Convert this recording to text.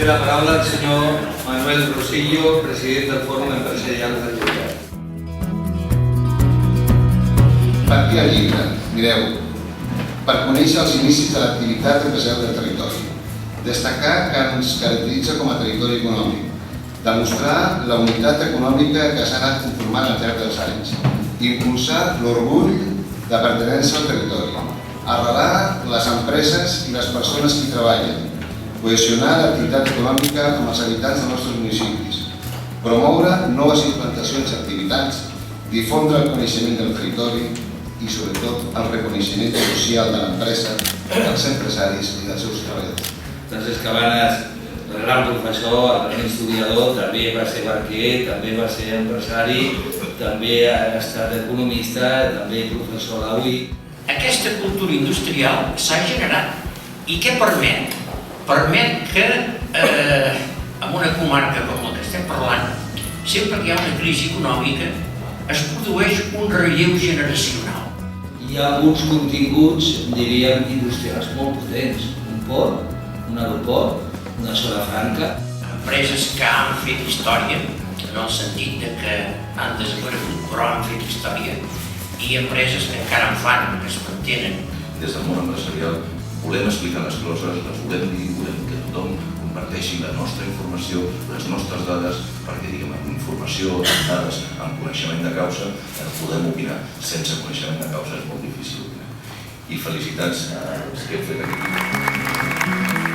Té la paraula el senyor Manuel Rosillo, president del Fòrum Empresarial de Llobregat. Partir al llibre, mireu, per conèixer els inicis de l'activitat empresarial del territori, destacar que ens caracteritza com a territori econòmic, demostrar la unitat econòmica que s'ha anat conformant al llarg dels anys, impulsar l'orgull de pertinença al territori, arrelar les empreses i les persones que hi treballen, cohesionar l'activitat econòmica amb els habitants dels nostres municipis, promoure noves implantacions i activitats, difondre el coneixement del territori i, sobretot, el reconeixement social de l'empresa, dels empresaris i dels seus treballadors. Francesc Cabanes, el gran professor, el gran historiador, també va ser barquer, també va ser empresari, també ha estat economista, també professor d'avui. Aquesta cultura industrial s'ha generat. I què permet? Permet que en una comarca com la que estem parlant, sempre que hi ha una crisi econòmica, es produeix un relleu generacional. Hi ha alguns continguts, diríem, industrials molt potents. Un port, un aeroport, una zona franca. Empreses que han fet història, en el sentit que han desaparegut, però han fet història, i empreses que encara en fan, que es mantenen. Des del món empresarial volem explicar les coses, les volem dir, volem que tothom comparteixi la nostra informació, les nostres dades, perquè diguem, amb informació, amb dades, amb coneixement de causa, podem opinar. Sense coneixement de causa és molt difícil opinar. I felicitats als que heu fet aquí.